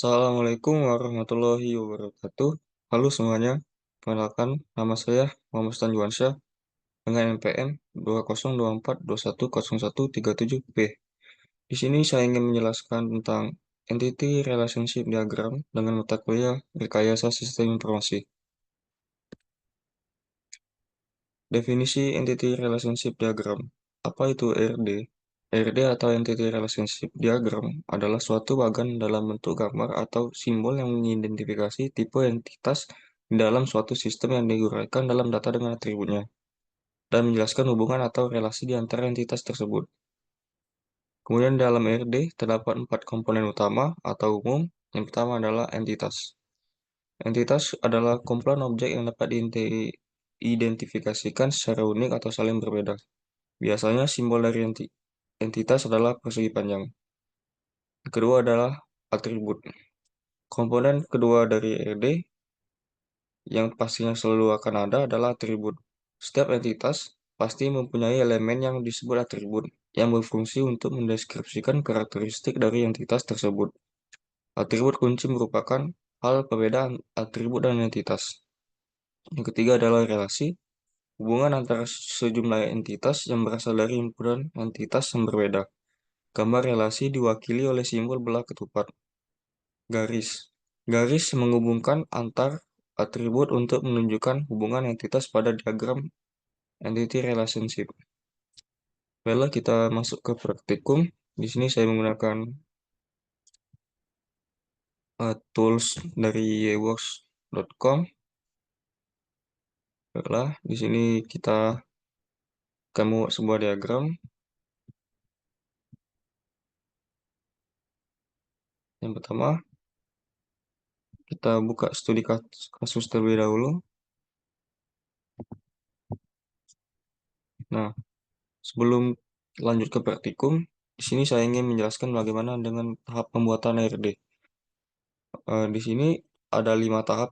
Assalamualaikum warahmatullahi wabarakatuh. Halo semuanya, perkenalkan nama saya Muhammad Stan Juwansyah dengan NPM 2024210137B. Di sini saya ingin menjelaskan tentang Entity Relationship Diagram dengan mata kuliah Rekayasa Sistem Informasi. Definisi Entity Relationship Diagram. Apa itu ERD? ERD atau Entity Relationship Diagram adalah suatu bagan dalam bentuk gambar atau simbol yang mengidentifikasi tipe entitas di dalam suatu sistem yang diuraikan dalam data dengan atributnya, dan menjelaskan hubungan atau relasi di antara entitas tersebut. Kemudian dalam ERD terdapat 4 komponen utama atau umum. Yang pertama adalah entitas. Entitas adalah kumpulan objek yang dapat diidentifikasikan secara unik atau saling berbeda. Biasanya simbol dari entitas adalah persegi panjang. Yang kedua adalah atribut. Komponen kedua dari ERD yang pastinya selalu akan ada adalah atribut. Setiap entitas pasti mempunyai elemen yang disebut atribut, yang berfungsi untuk mendeskripsikan karakteristik dari entitas tersebut. Atribut kunci merupakan hal perbedaan atribut dan entitas. Yang ketiga adalah relasi. Hubungan antara sejumlah entitas yang berasal dari himpunan entitas yang berbeda. Gambar relasi diwakili oleh simbol belah ketupat. Garis. Garis menghubungkan antar atribut untuk menunjukkan hubungan entitas pada diagram entity relationship. Baiklah, kita masuk ke praktikum. Di sini saya menggunakan tools dari yeworks.com. Baiklah, di sini kita akan membuat sebuah diagram. Yang pertama, kita buka studi kasus terlebih dahulu. Nah, sebelum lanjut ke praktikum, di sini saya ingin menjelaskan bagaimana dengan tahap pembuatan ARD. Di sini ada 5 tahap.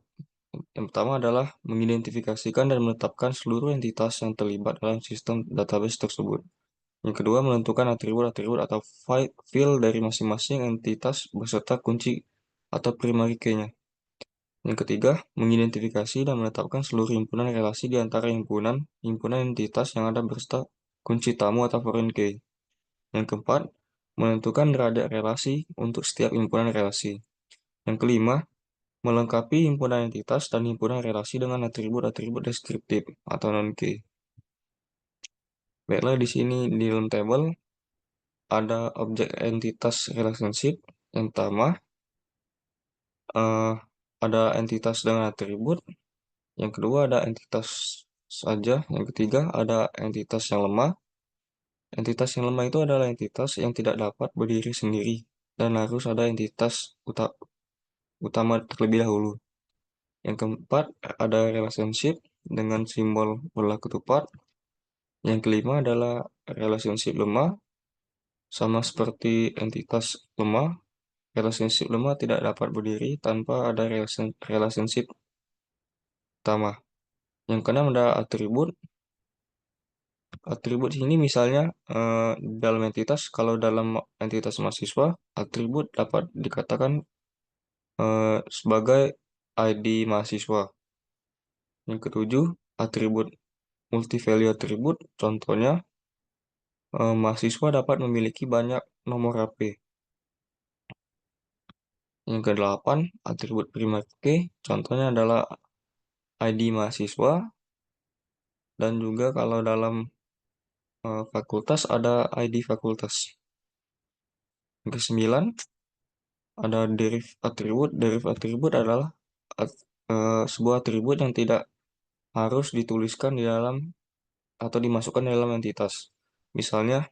Yang pertama adalah mengidentifikasikan dan menetapkan seluruh entitas yang terlibat dalam sistem database tersebut. Yang kedua, menentukan atribut-atribut atau file dari masing-masing entitas beserta kunci atau primary key-nya. Yang ketiga, mengidentifikasi dan menetapkan seluruh himpunan relasi di antara himpunan entitas yang ada beserta kunci tamu atau foreign key. Yang keempat, menentukan derajat relasi untuk setiap himpunan relasi. Yang kelima, melengkapi himpunan entitas dan himpunan relasi dengan atribut-atribut deskriptif atau non-key. Baiklah, di sini di dalam tabel ada objek entitas relationship. Yang pertama, eh, ada entitas dengan atribut. Yang kedua, ada entitas saja. Yang ketiga, ada entitas yang lemah. Entitas yang lemah itu adalah entitas yang tidak dapat berdiri sendiri dan harus ada entitas utama terlebih dahulu. Yang keempat, ada relationship dengan simbol bola ketupat. Yang kelima adalah relationship lemah. Sama seperti entitas lemah, relationship lemah tidak dapat berdiri tanpa ada relationship utama. Yang keenam ada atribut. Atribut ini misalnya dalam entitas, kalau dalam entitas mahasiswa, atribut dapat dikatakan sebagai ID mahasiswa. Yang ketujuh, atribut multi-value atribut. Contohnya, mahasiswa dapat memiliki banyak nomor HP. Yang kedelapan, atribut primary key. Contohnya adalah ID mahasiswa. Dan juga kalau dalam fakultas ada ID fakultas. Yang kesembilan, ada deriv atribut. Deriv atribut adalah sebuah atribut yang tidak harus dituliskan di dalam atau dimasukkan di dalam entitas. Misalnya,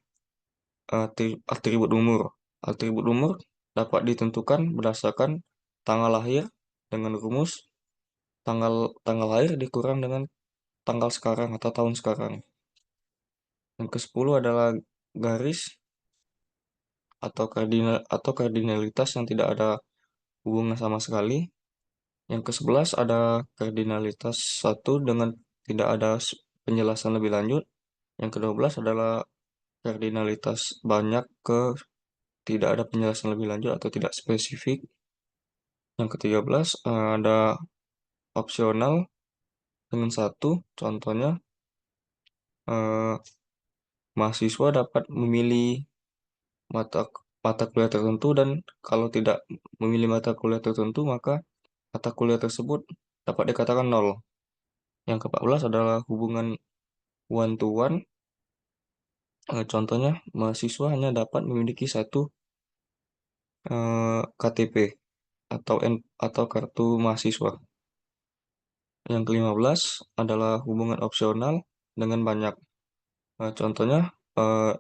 atribut umur. Atribut umur dapat ditentukan berdasarkan tanggal lahir dengan rumus tanggal tanggal lahir dikurang dengan tanggal sekarang atau tahun sekarang. Yang ke-10 adalah garis atau kardinalitas yang tidak ada hubungan sama sekali. Yang ke-11 ada kardinalitas satu dengan tidak ada penjelasan lebih lanjut. Yang ke-12 adalah kardinalitas banyak ke tidak ada penjelasan lebih lanjut atau tidak spesifik. Yang ke-13 ada opsional dengan satu. Contohnya, eh, mahasiswa dapat memilih mata mata kuliah tertentu dan kalau tidak memilih mata kuliah tertentu, maka mata kuliah tersebut dapat dikatakan nol. Yang ke-14 adalah hubungan one to one. Contohnya, mahasiswa hanya dapat memiliki satu KTP atau kartu mahasiswa. Yang ke-15 adalah hubungan opsional dengan banyak. Contohnya, eh,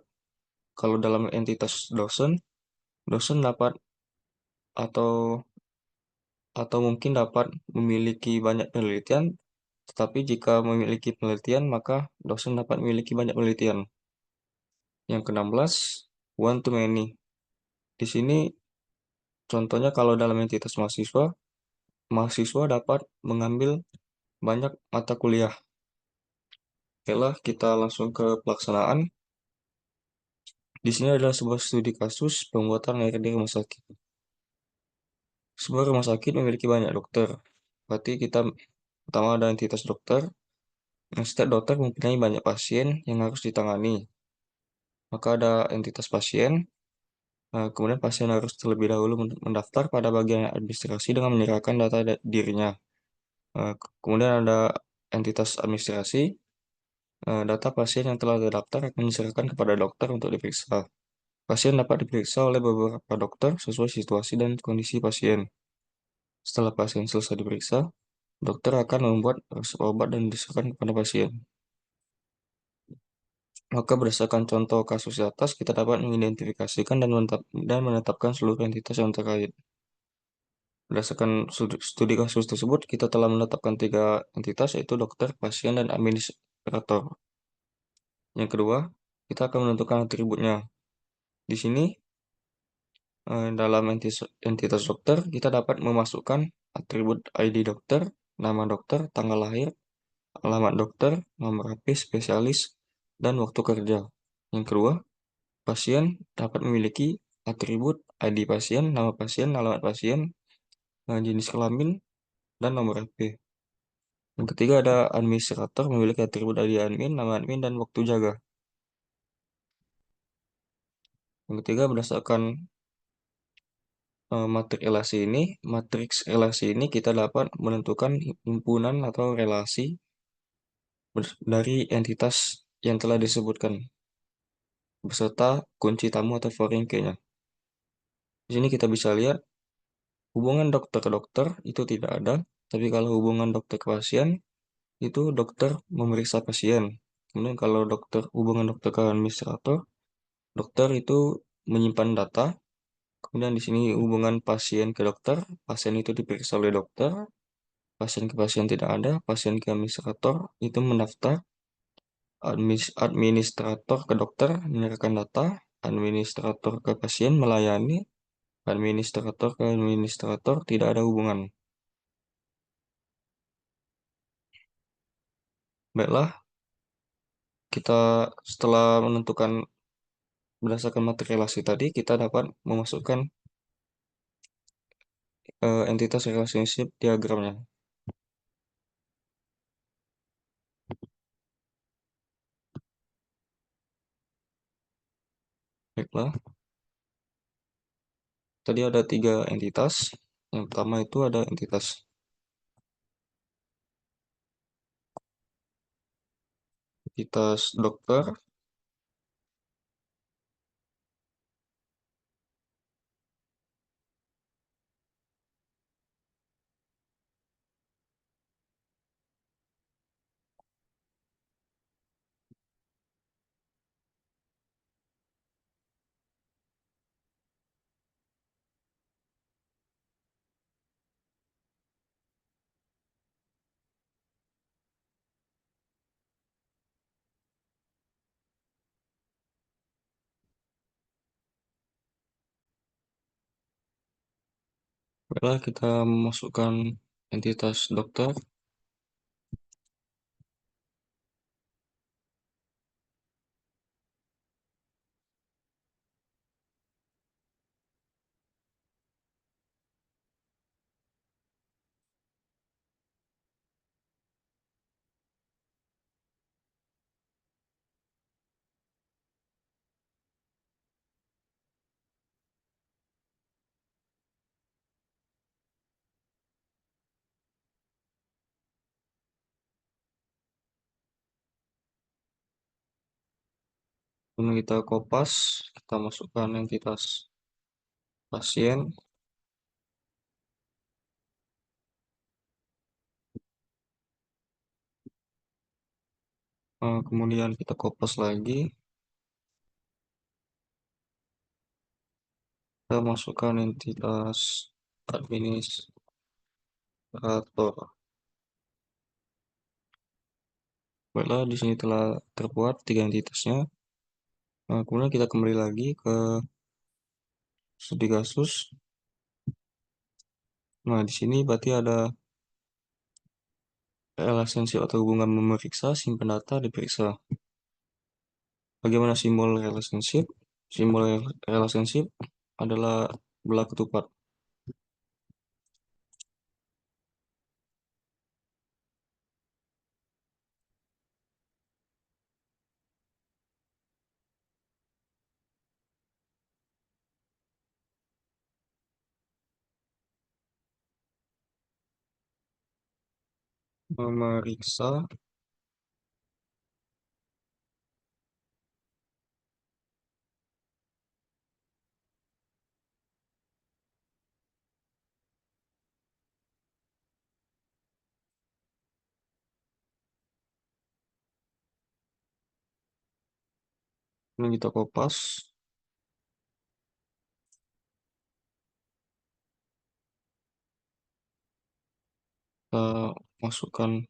kalau dalam entitas dosen, dosen dapat atau atau mungkin dapat memiliki banyak penelitian, tetapi jika memiliki penelitian, maka dosen dapat memiliki banyak penelitian. Yang ke-16, one to many. Di sini contohnya kalau dalam entitas mahasiswa, mahasiswa dapat mengambil banyak mata kuliah. Oke lah, kita langsung ke pelaksanaan. Di sini adalah sebuah studi kasus pembuatan RD rumah sakit. Sebuah rumah sakit memiliki banyak dokter. Berarti kita pertama ada entitas dokter. Nah, setiap dokter mempunyai banyak pasien yang harus ditangani. Maka ada entitas pasien. Kemudian pasien harus terlebih dahulu mendaftar pada bagian administrasi dengan menyerahkan data dirinya. Kemudian ada entitas administrasi. Data pasien yang telah terdaftar akan diserahkan kepada dokter untuk diperiksa. Pasien dapat diperiksa oleh beberapa dokter sesuai situasi dan kondisi pasien. Setelah pasien selesai diperiksa, dokter akan membuat resep obat dan diserahkan kepada pasien. Maka berdasarkan contoh kasus di atas, kita dapat mengidentifikasikan dan menetapkan seluruh entitas yang terkait. Berdasarkan studi kasus tersebut, kita telah menetapkan 3 entitas, yaitu dokter, pasien, dan administrator. Yang kedua, kita akan menentukan atributnya. Di sini, dalam entitas dokter, kita dapat memasukkan atribut ID dokter, nama dokter, tanggal lahir, alamat dokter, nomor HP spesialis, dan waktu kerja. Yang kedua, pasien dapat memiliki atribut ID pasien, nama pasien, alamat pasien, jenis kelamin, dan nomor HP. Yang ketiga ada administrator memiliki atribut ID admin, nama admin, dan waktu jaga. Yang ketiga berdasarkan matriks relasi ini kita dapat menentukan himpunan atau relasi dari entitas yang telah disebutkan beserta kunci tamu atau foreign key-nya. Di sini kita bisa lihat hubungan dokter ke dokter itu tidak ada, tapi kalau hubungan dokter ke pasien itu dokter memeriksa pasien. Kemudian kalau hubungan dokter ke administrator, dokter itu menyimpan data. Kemudian di sini hubungan pasien ke dokter, pasien itu diperiksa oleh dokter, pasien ke pasien tidak ada, pasien ke administrator itu mendaftar, administrator ke dokter menyerahkan data, administrator ke pasien melayani, administrator ke administrator tidak ada hubungan. Baiklah, kita setelah menentukan berdasarkan materi relasi tadi, kita dapat memasukkan entitas relationship diagramnya. Baiklah, tadi ada 3 entitas. Yang pertama itu ada entitas dokter, baiklah kita memasukkan entitas dokter. Kemudian kita kopas, kita masukkan entitas pasien. Kemudian kita kopas lagi, kita masukkan entitas administrator. Baiklah, di sini telah terbuat tiga entitasnya. Kemudian kita kembali lagi ke studi kasus. Nah, di sini berarti ada relationship atau hubungan memeriksa, simpan data, diperiksa. Bagaimana simbol relationship? Simbol relationship adalah belah ketupat. Memeriksa, ini kita kopas, kita masukkan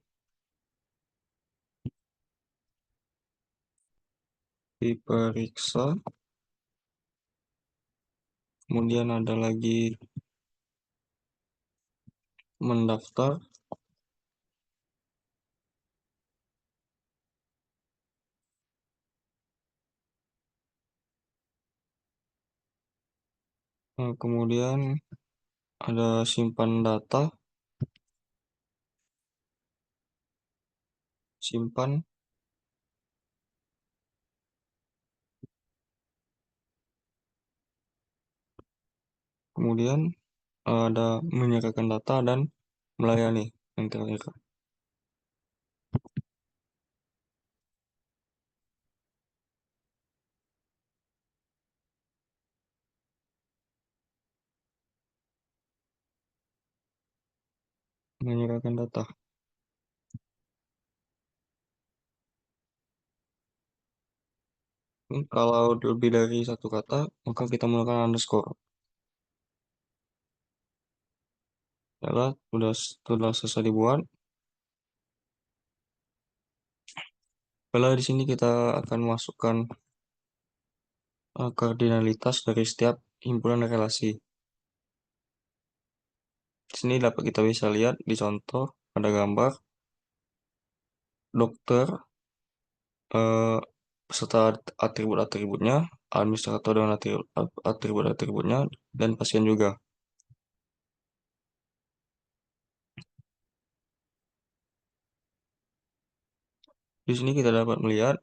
diperiksa, kemudian ada lagi mendaftar, kemudian ada simpan data, simpan, kemudian ada menyerahkan data dan melayani yang terakhir. Menyerahkan data. Kalau lebih dari satu kata, maka kita menggunakan underscore. Adalah sudah selesai dibuat. Kalau di sini kita akan masukkan kardinalitas dari setiap himpunan relasi. Di sini dapat kita bisa lihat di contoh ada gambar dokter eh, beserta atribut-atributnya, administrator dengan atribut-atributnya, dan pasien juga. Di sini kita dapat melihat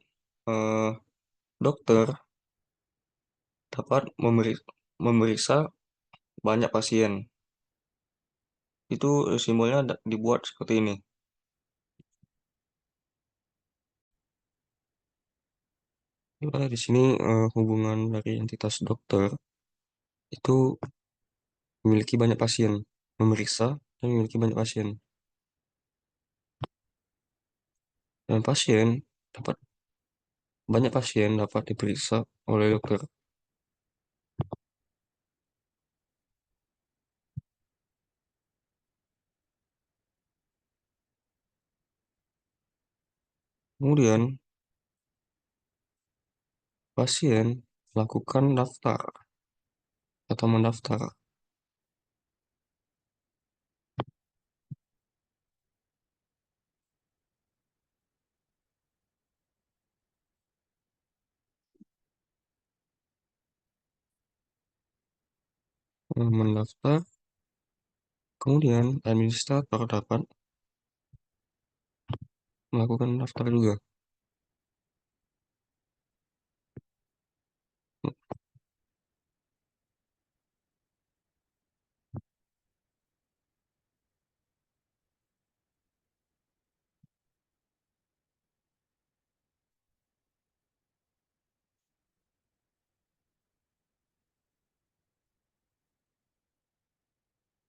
eh, dokter dapat memeriksa banyak pasien. Itu simbolnya dibuat seperti ini. Di sini hubungan dari entitas dokter itu memiliki banyak pasien, memeriksa dan memiliki banyak pasien. Dan banyak pasien dapat diperiksa oleh dokter. Kemudian pasien melakukan daftar atau mendaftar. Mendaftar, kemudian administrator dapat melakukan daftar juga.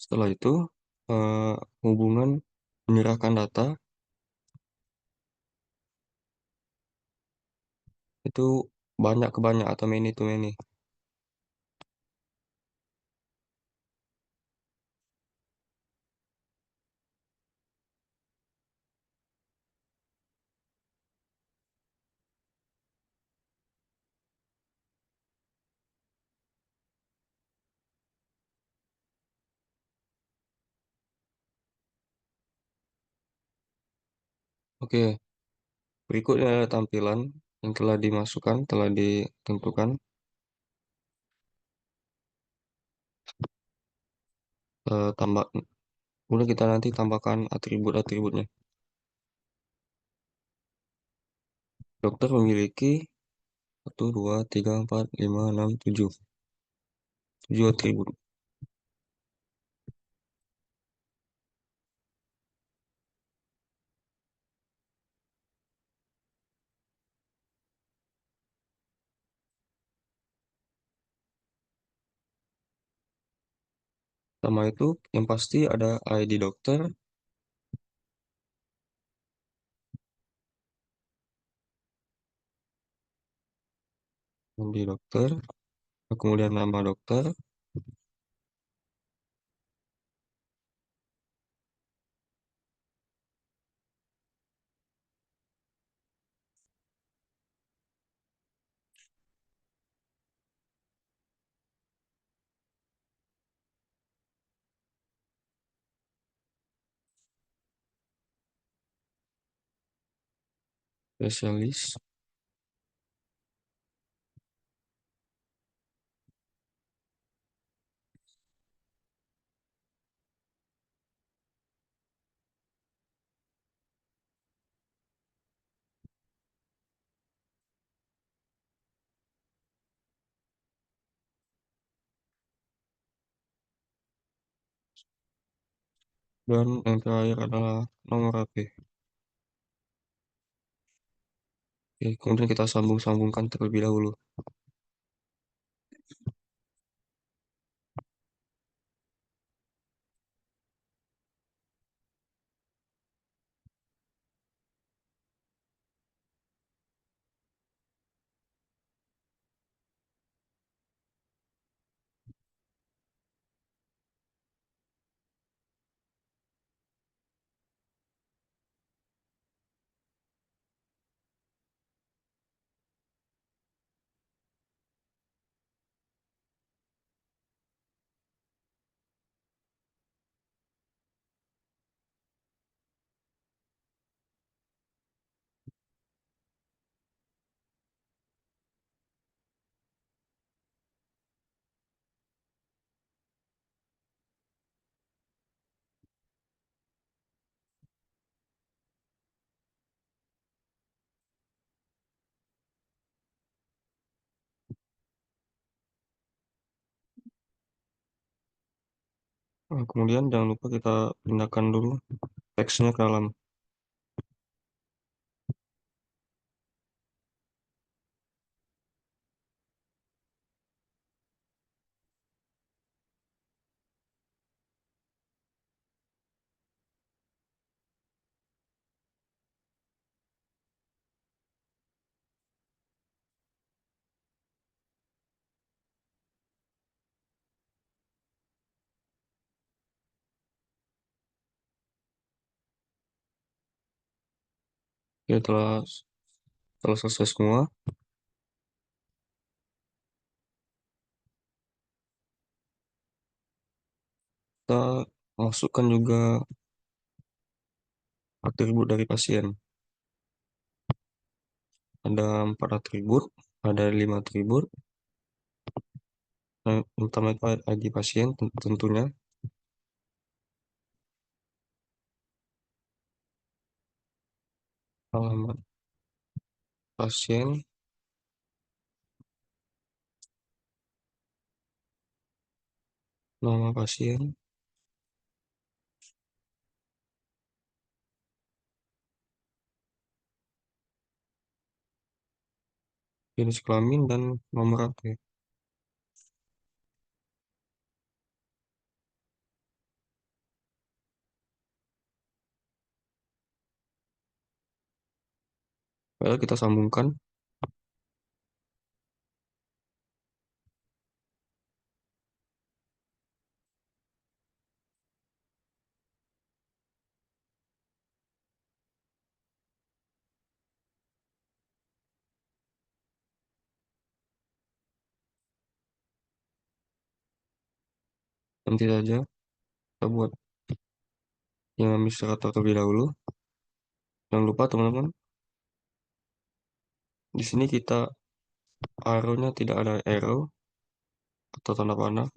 Setelah itu, eh, hubungan menyerahkan data itu banyak ke banyak atau many to many. Oke, berikutnya adalah tampilan yang telah dimasukkan, telah ditentukan. Tambah, kemudian kita nanti tambahkan atribut-atributnya. Dokter memiliki 1, 2, 3, 4, 5, 6, 7. 7 atribut. Sama itu, yang pasti ada ID dokter, ID dokter, kemudian nama dokter, spesialis, dan yang terakhir adalah nomor HP. Oke, kemudian kita sambung-sambungkan terlebih dahulu. Nah, kemudian jangan lupa kita pindahkan dulu teksnya ke dalam. Oke, setelah selesai semua, kita masukkan juga atribut dari pasien. Ada 4 atribut, ada 5 atribut. Yang pertama itu ID pasien tentunya, alamat pasien, nama pasien, jenis kelamin, dan nomor HP. Lalu kita sambungkan nanti saja kita buat yang administrator terlebih dahulu. Jangan lupa teman-teman, di sini kita arrow-nya tidak ada arrow atau tanda panah.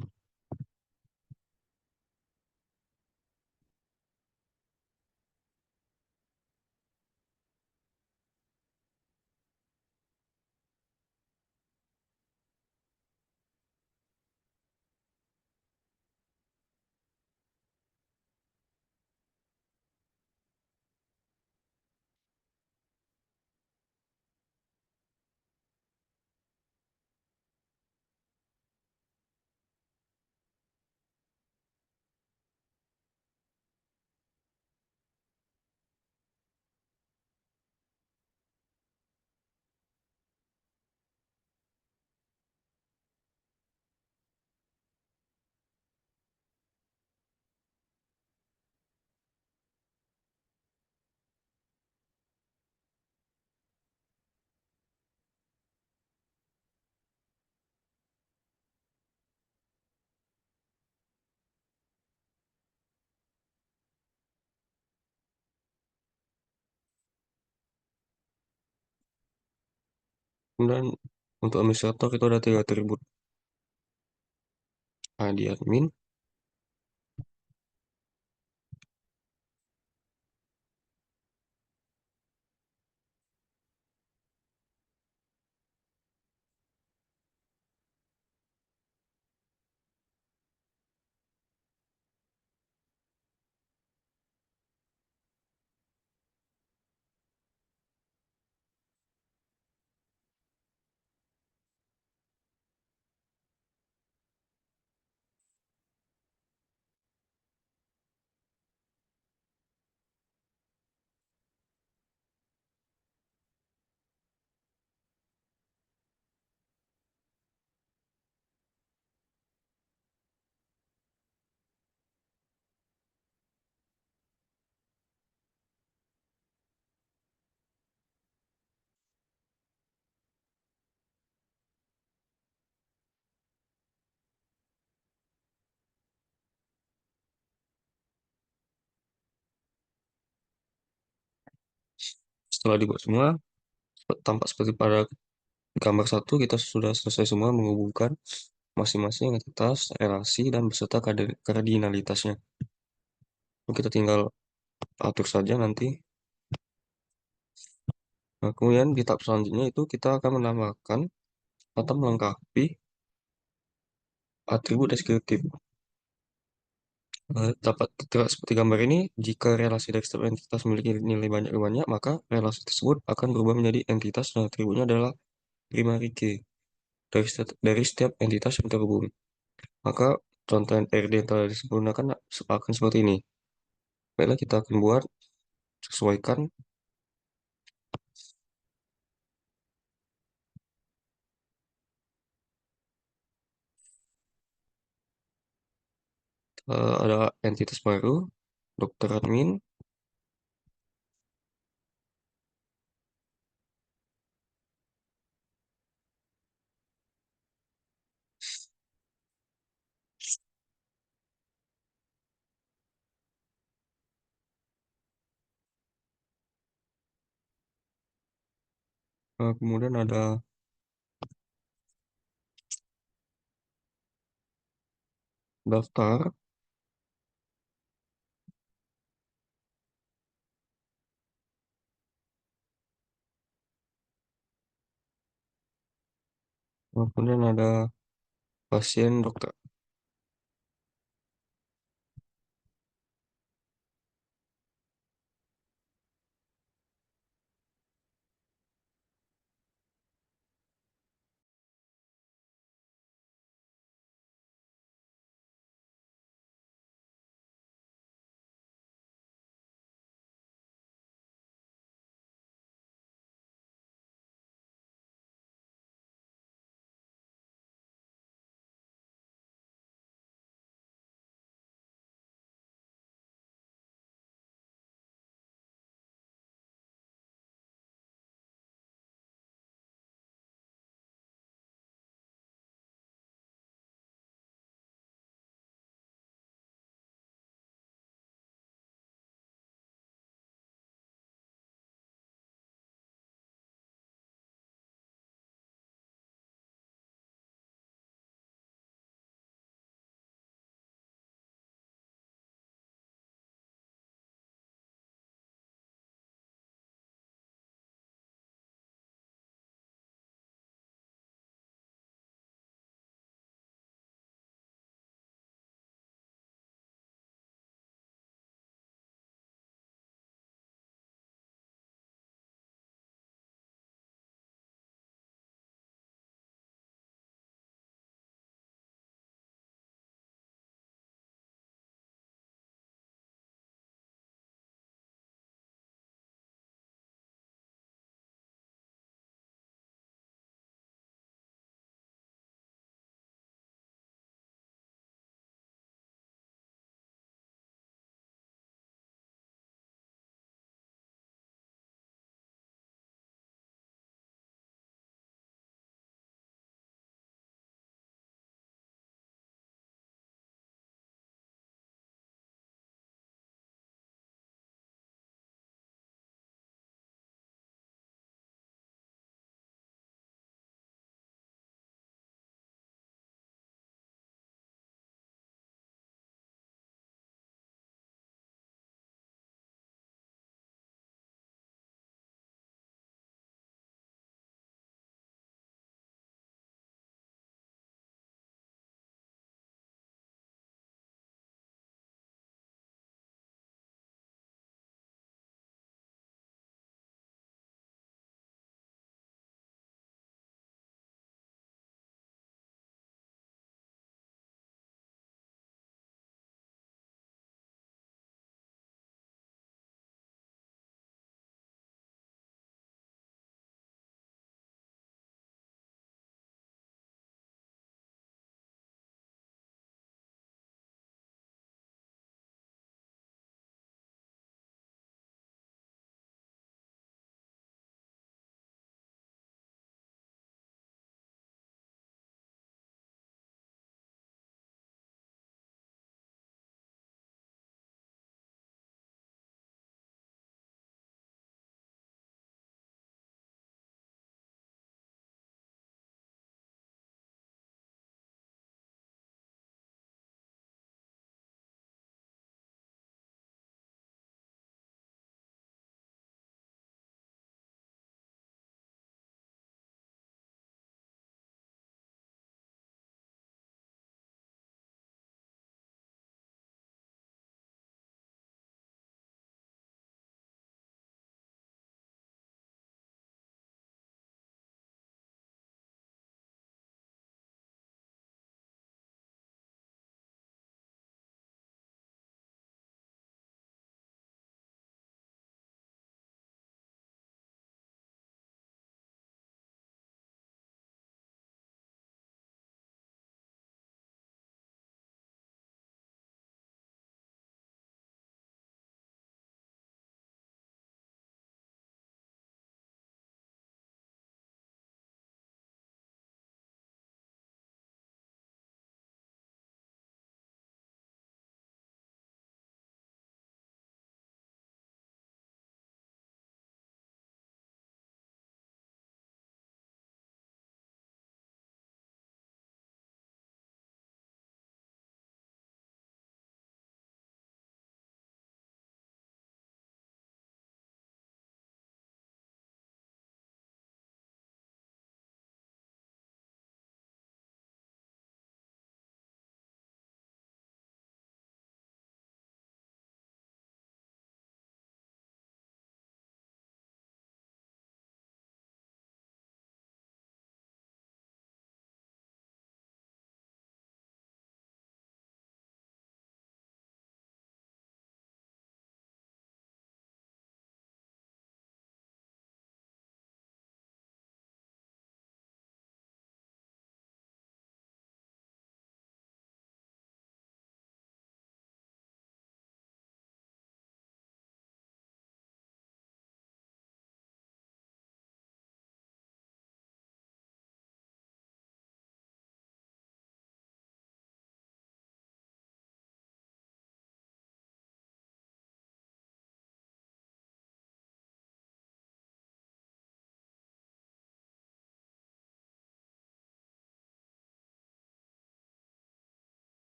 Kemudian untuk administrator itu ada 3 atribut. Nah, di admin, setelah dibuat semua, tampak seperti pada gambar 1, kita sudah selesai semua menghubungkan masing-masing entitas, relasi, dan beserta kardinalitasnya. Kita tinggal atur saja nanti. Nah, kemudian di tahap selanjutnya itu kita akan menambahkan atau melengkapi atribut deskriptif. Dapat terlihat seperti gambar ini, jika relasi dari setiap entitas memiliki nilai banyak, maka relasi tersebut akan berubah menjadi entitas dan atributnya adalah primary key dari setiap entitas yang terhubung. Maka contoh RD yang telah disempurnakan akan seperti ini. Baiklah, kita akan buat, sesuaikan. Ada entitas baru, dokter admin. Kemudian ada daftar. Kemudian ada pasien dokter.